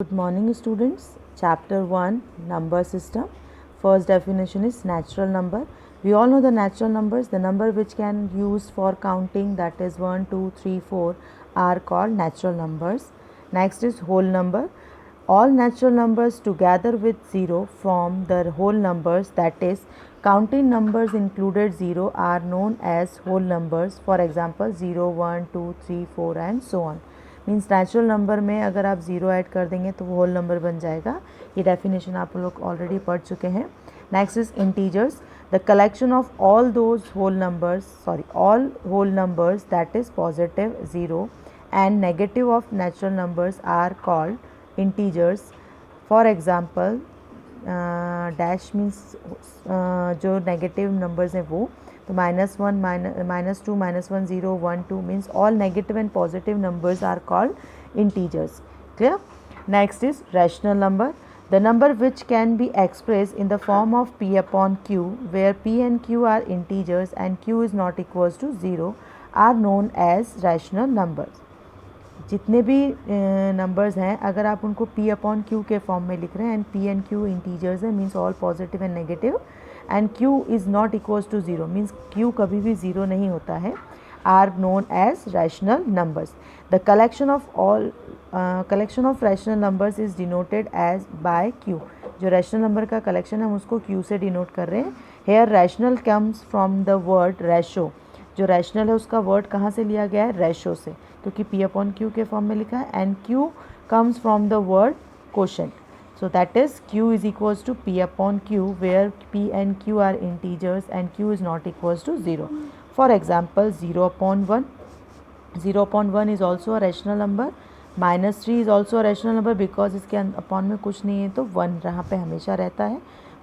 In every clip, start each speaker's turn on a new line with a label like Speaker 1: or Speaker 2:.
Speaker 1: Good morning students. Chapter 1 Number System. First definition is natural number. We all know the natural numbers. The number which can use for counting, that is 1, 2, 3, 4 are called natural numbers. Next is whole number. All natural numbers together with 0 form the whole numbers, that is counting numbers included 0 are known as whole numbers. For example 0, 1, 2, 3, 4 and so on. Means natural number में अगर आप zero add कर देंगे तो वो whole number बन जाएगा. ये डेफिनेशन आप लोग ऑलरेडी पढ़ चुके हैं. Next is integers, the collection of all whole numbers that is positive zero and negative of natural numbers are called integers. For example dash means जो नेगेटिव नंबर्स हैं वो, तो -1, -2, -1, 0, 1, 2 means all negative and positive numbers are called integers. Clear? Next is rational number, the number which can be expressed in the form of p upon q, where p and q are integers and q is not equals to 0 are known as rational numbers. जितने भी numbers हैं अगर आप उनको p upon q के form में लिख रहे हैं and p and q integers है, means all positive and negative, and q is not equals to zero, means q कभी भी ज़ीरो नहीं होता है, are known as rational numbers. The collection of rational numbers is denoted as by q. जो rational number का collection है हम उसको q से डिनोट कर रहे हैं. Here rational comes from the word ratio. जो रैशनल है उसका वर्ड कहाँ से लिया गया है? रेशो से, क्योंकि p अपॉन q के फॉर्म में लिखा है, and q comes from the word quotient. So that is q is equals to p upon q, where p and q are integers and q is not equals to 0. For example 0 upon 1. 0 upon 1 is also a rational number. -3 is also a rational number because इसके upon में कुछ नहीं है तो 1 यहाँ पे हमेशा रहता है.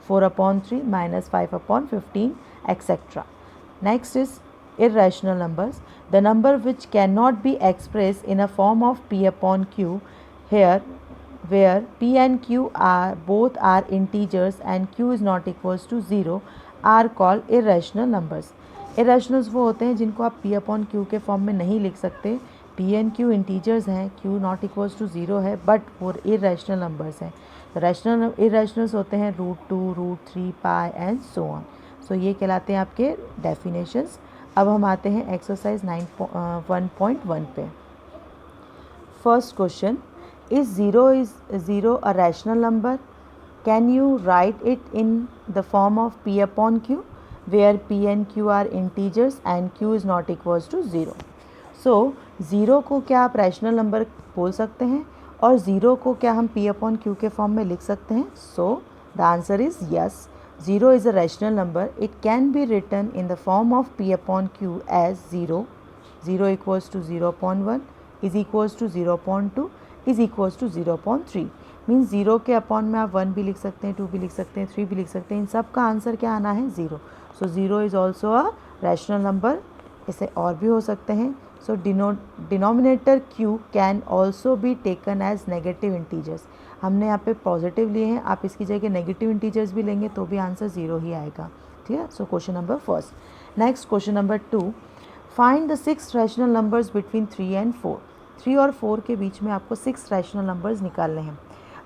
Speaker 1: 4 upon 3, -5 upon 15 etc. Next is irrational numbers, the number which cannot be expressed in a form of p upon q, here where p and q are integers and q is not equals to 0 are called irrational numbers. irrationals वो होते हैं जिनको आप p upon q के form में नहीं लिख सकते. p एंड q इंटीजर्स हैं, q नॉट इक्वल्स टू 0 है, बट वो irrational नंबर्स हैं. irrationals होते हैं √2, √3, पाई एंड सो ऑन. सो ये कहलाते हैं आपके डेफिनेशंस. अब हम आते हैं एक्सरसाइज 1.1 पे. First question, is 0 a rational number? Can you write it in the form of p upon q, where p and q are integers and q is not equals to 0? So 0 को क्या आप rational number बोल सकते हैं और 0 को क्या हम p upon q के फॉर्म में लिख सकते हैं? So the answer is yes. 0 is a rational number. It can be written in the form of p upon q as 0 equals to 0 upon 1 is equals to 0 upon 2 is equals to 0 upon 3. Means 0 के upon में आप 1 भी लिख सकते हैं, 2 भी लिख सकते हैं, 3 भी लिख सकते हैं. इन सब का आंसर क्या आना है? 0. So 0 is also a rational number. इसे और भी हो सकते हैं. So denominator q can also be taken as negative integers. हमने यहाँ पे पॉजिटिव लिए हैं, आप इसकी जगह नेगेटिव इंटीजर्स भी लेंगे तो भी आंसर 0 ही आएगा. ठीक है. So question number first. Next question number 2, find the 6 rational numbers between 3 and 4. 3 और 4 के बीच में आपको 6 रैशनल नंबर्स निकालने हैं.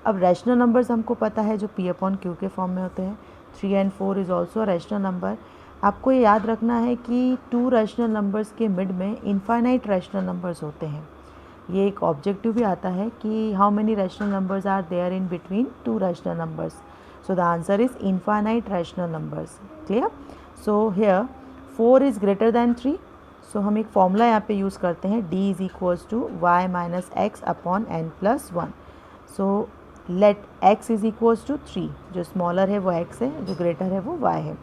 Speaker 1: अब रैशनल नंबर्स हमको पता है जो p अपॉन q के फॉर्म में होते हैं. 3 and 4 is also rational number. आपको ये याद रखना है कि 2 रैशनल नंबर्स के मिड में इनफाइनाइट रैशनल नंबर्स होते हैं. ये एक ऑब्जेक्टिव भी आता है कि how many rational numbers are there in between 2 rational numbers. So the answer is infinite rational numbers. Clear. So here 4 is greater than 3. So हम एक फॉर्मूला यहाँ पे यूज़ करते हैं, d is equals to y minus x upon n plus 1. So let x is equals to 3. जो smaller है वो x है, जो ग्रेटर है वो y है.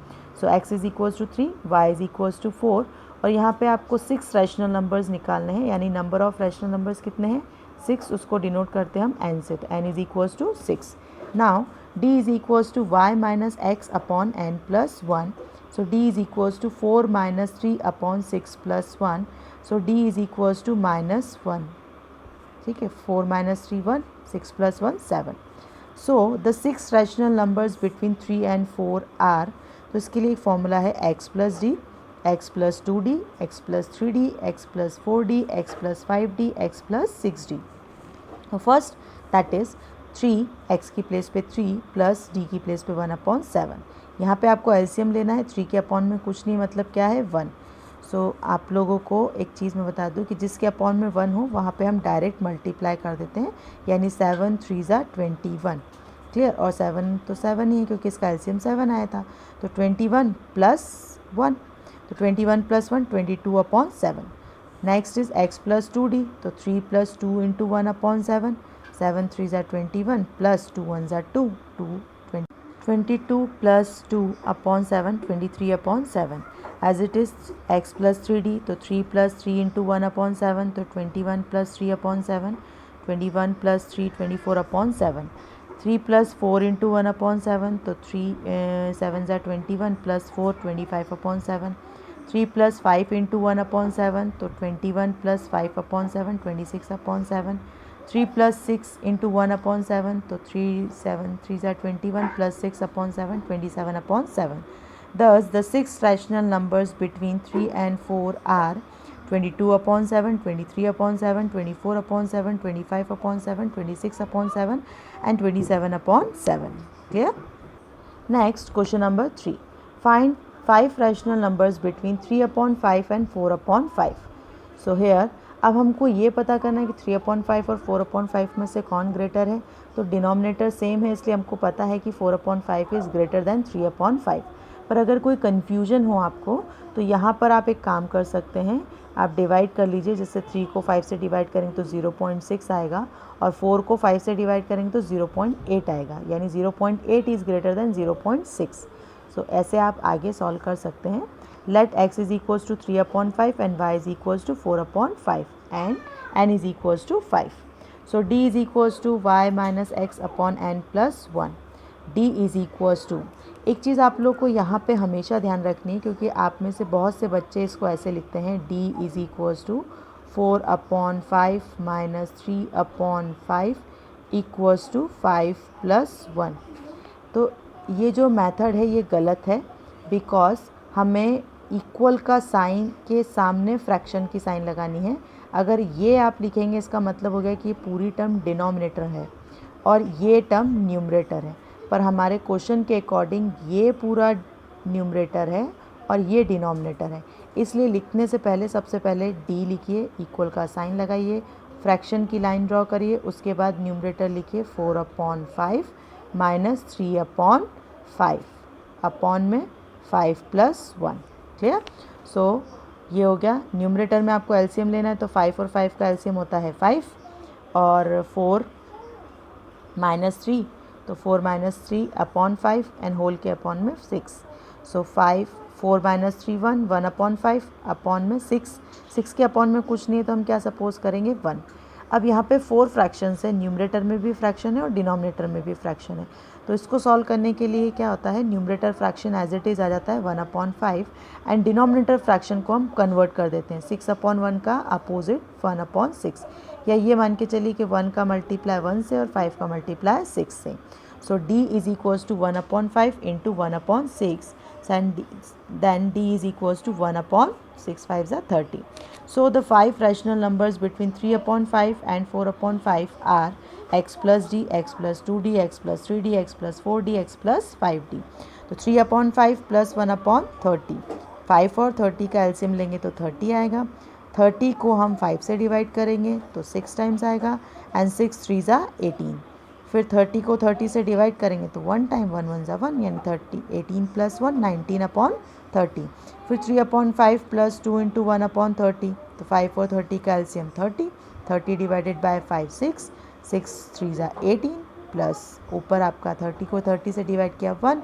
Speaker 1: So x is equals to 3, y is equals to 4. और यहाँ पे आपको 6 रैशनल नंबर्स निकालने हैं, यानी नंबर ऑफ रैशनल नंबर्स कितने हैं? 6. उसको डिनोट करते हैं हम n से, तो n is equals to 6. Now d is equals to y minus x upon n plus 1. So d is equals to 4 minus 3 upon 6 plus 1. So d is equals to minus 1. ठीक है. 4 minus 3 1, 6 plus 1 7. So the 6 rational numbers between 3 and 4 are, तो इसके लिए एक formula है x plus d, x plus 2d, x plus 3d, x plus 4d, x plus 5d, x plus 6d. First, that is 3 x की place पे 3 plus D की place पे 1/7। यहाँ पे आपको एलसीएम लेना है। 3 के अपॉन में कुछ नहीं, मतलब क्या है 1। सो आप लोगों को एक चीज़ मैं बता दूँ कि जिसके अपॉन में 1 हो वहाँ पे हम डायरेक्ट मल्टीप्लाई कर देते हैं, यानी 7 3 ज़ा 21। क्लियर। और 7 तो 7 ही है क्योंकि इसका एलसीएम 7 आया था। तो 21 प्लस 1, तो 21 plus 1 22/7। Next is x plus 2d, तो 3 प्लस 2 इंटू 1/7। 7 3 ज़ा 21 प्लस 2 1 ज़ा 2, 22 plus 2/7 23/7। As it is x plus 3d, तो 3 प्लस 3 इंटू 1/7, तो 21 प्लस 3/7। 21 प्लस 3 24/7। 3 प्लस 4 इंटू 1/7, तो 3 7 ज़ा 21 प्लस 4 25/7। 3 प्लस 5 इंटू 1/7, तो 21 प्लस 5/7 26/7। 3 प्लस 6 इंटू 1/7, तो 3 7 3 ज़ा 21 plus 6/7 27/7। Thus, the six rational numbers between 3 and 4 are 22/7, 23/7, 24/7, 25/7, 26/7 and 27/7. Clear? Next, question number 3. Find 5 rational numbers between 3/5 and 4/5. So here, अब हमको ये पता करना है कि 3/5 और 4/5 में से कौन ग्रेटर है। तो डिनोमिनेटर सेम है, इसलिए हमको पता है कि 4/5 इज़ ग्रेटर दैन 3/5। पर अगर कोई कन्फ्यूजन हो आपको, तो यहाँ पर आप एक काम कर सकते हैं, आप डिवाइड कर लीजिए। जैसे 3 को 5 से डिवाइड करेंगे तो 0.6 आएगा, और 4 को 5 से डिवाइड करेंगे तो 0.8 आएगा, यानी 0.8 इज़ ग्रेटर दैन 0.6। सो ऐसे आप आगे सॉल्व कर सकते हैं। Let x is equals to 3/5 and y is equals to 4/5 and n is equals to 5। So d is equals to y minus x upon n plus 1। d is equals to, एक चीज़ आप लोग को यहाँ पे हमेशा ध्यान रखनी है, क्योंकि आप में से बहुत से बच्चे इसको ऐसे लिखते हैं, d is equals to 4/5 minus 3/5 equals to 5 plus 1। तो ये जो मेथड है ये गलत है, बिकॉज हमें इक्वल का साइन के सामने फ्रैक्शन की साइन लगानी है। अगर ये आप लिखेंगे, इसका मतलब हो गया कि ये पूरी टर्म डिनोमिनेटर है और ये टर्म न्यूमरेटर है। पर हमारे क्वेश्चन के अकॉर्डिंग ये पूरा न्यूमरेटर है और ये डिनोमिनेटर है, इसलिए लिखने से पहले सबसे पहले डी लिखिए, इक्वल का साइन लगाइए, फ्रैक्शन की लाइन ड्रॉ करिए, उसके बाद न्यूमरेटर लिखिए 4/5 माइनस 3/5 अपॉन में 5 प्लस 1। क्लियर? सो ये हो गया। न्यूमरेटर में आपको एलसीएम लेना है, तो 5 और 5 का एलसीएम होता है 5, और 4 माइनस 3, तो 4 माइनस 3 अपॉन 5 एंड होल के अपॉन में 6। सो 5 4 माइनस 3 1 1/5 अपॉन में 6 के अपॉन में कुछ नहीं है, तो हम क्या सपोज करेंगे 1। अब यहाँ पे 4 फ्रैक्शंस है, न्यूमरेटर में भी फ्रैक्शन है और डिनोमिनेटर में भी फ्रैक्शन है। तो इसको सॉल्व करने के लिए क्या होता है, numerator fraction as it is आ जाता है 1/5 एंड डिनोमिनेटर फ्रैक्शन को हम कन्वर्ट कर देते हैं 6/1 का अपोजिट 1/6, या ये मान के चलिए कि 1 का मल्टीप्लाई 1 से और 5 का मल्टीप्लाई 6 से। So d is equals to 1/5 into 1/6 and then d is equals to 1/6 5 are 30. So the 5 rational numbers between 3/5 and 4/5 are x plus d, x plus 2d, x plus 3d, x plus 4d, x plus 5d. तो 3/5 plus 1/30, 5 और 30 का LCM लेंगे तो 30 आएगा। 30 को हम 5 से divide करेंगे तो 6 टाइम्स आएगा, एंड 6 3 ज़ा 18। फिर 30 को 30 से डिवाइड करेंगे तो 1 टाइम 1 1 ज़ा 1, यानी 30 18 प्लस 1 19/30। फिर 3/5 प्लस 2 इंटू 1/30, तो 5 और 30 का एलसीएम 30, 30 डिवाइडेड बाय 5 6 3 ज़ा 18, प्लस ऊपर आपका 30 को 30 से डिवाइड किया 1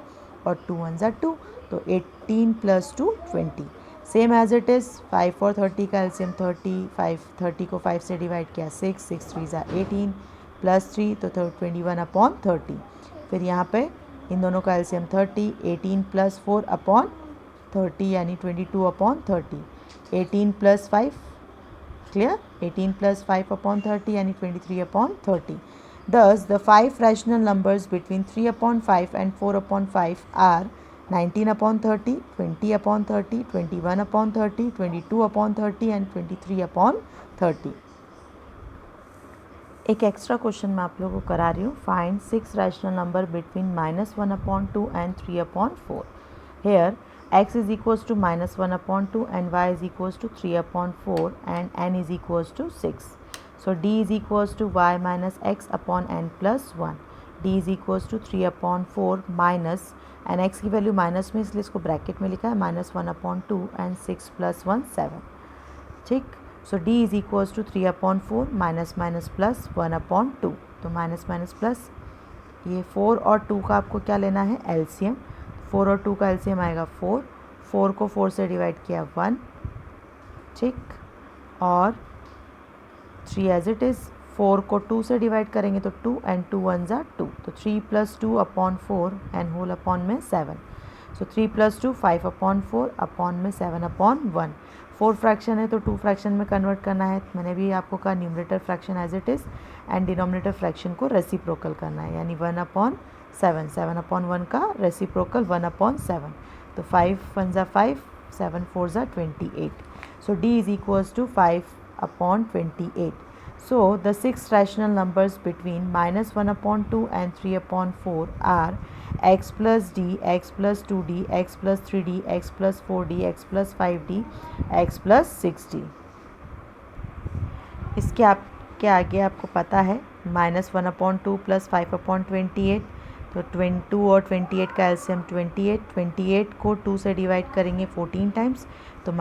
Speaker 1: और 2 1 ज़ा 2, तो 18 प्लस 2 20। सेम एज इट इज़ 5 और 30 का एलसीएम 30, 30 को 5 से डिवाइड किया 6 3 ज़ा 18 प्लस 3, तो 21/30। फिर यहाँ पे इन दोनों का एलसीएम 30, 18 प्लस 4/30 यानी 22/30, 18 प्लस 5, क्लियर, 18 प्लस 5/30 यानी 23/30। Thus the 5 rational numbers between 3/5 and 4/5 are 19/30, 20/30, 21/30, 22/30 and 23/30. एक एक्स्ट्रा क्वेश्चन मैं आप लोगों को करा रही हूँ. Find 6 rational number between -1/2 and 3/4. Here x is equals to -1/2 and y is equals to 3/4 and n is equals to 6. So d is equals to y minus x upon n plus 1. d is equals to 3/4 minus, and x की value minus में इसलिए इसको bracket में लिखा है, -1/2 and 6 + 1 7. ठीक. So d is equals to 3/4 minus minus plus 1/2. तो minus minus plus, ये 4 और 2 का आपको क्या लेना है, एलसीएम. 4 और 2 का एलसीएम आएगा 4. 4 को 4 से डिवाइड किया 1. ठीक. और 3 एज इट इज़. 4 को 2 से डिवाइड करेंगे तो 2 and 2 1s are 2. तो 3 + 2/4 and होल अपॉन में 7. सो 3 + 2 5/4 अपॉन में 7/1. 4 फ्रैक्शन है तो 2 फ्रैक्शन में कन्वर्ट करना है. मैंने भी आपको कहा numerator fraction as it is and denominator fraction को रेसिप्रोकल करना है, यानी 1/7. 7/1 का रेसिप्रोकल 1/7. तो 5 1s are 5, 7 4s are 28. So d is equals to 5/28. So the 6 rational numbers between -1/2 and 3/4 are x plus d, x plus 2d, x plus 3d, x plus 4d, x plus 5d, x plus 6d. इसके आपके आगे आपको पता है -1/2 plus 5/28. तो 22 और 28 का LCM 28. 28 को 2 से डिवाइड करेंगे 14 टाइम्स. तो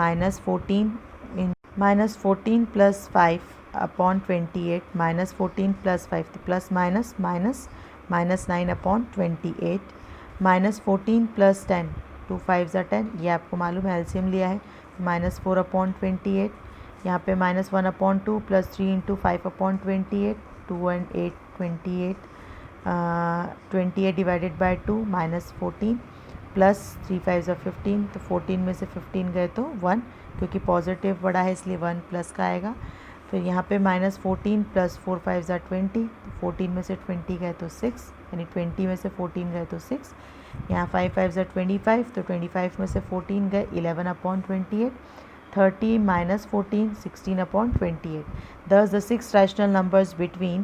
Speaker 1: -14 plus 5/28 -14 plus 5 plus minus minus -9/28. -14 plus 10, 2 5s are 10. ये आपको मालूम है, एलसीएम लिया है. -4/28. यहाँ पे -1/2 plus 3 × 5/28. 2 and 8 28. 28 divided by 2 -14 plus 3 5s are 15. तो 14 में से 15 गए तो 1, क्योंकि पॉजिटिव बड़ा है इसलिए 1 प्लस का आएगा. फिर यहाँ पे -14 प्लस 4 5s are 20. 14 में से 20 गए तो 6, यानी 20 में से 14 गए तो 6. यहाँ 5 5s are 25. तो 25 में से 14 गए 11/28. 30 minus 14 16/28. Thus the 6 rational numbers between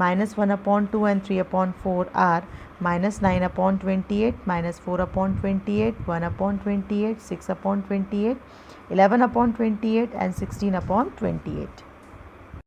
Speaker 1: -1/2 and 3/4 are -9/28, -4/28, 1/28, 6/28, 11/28 and 16/28.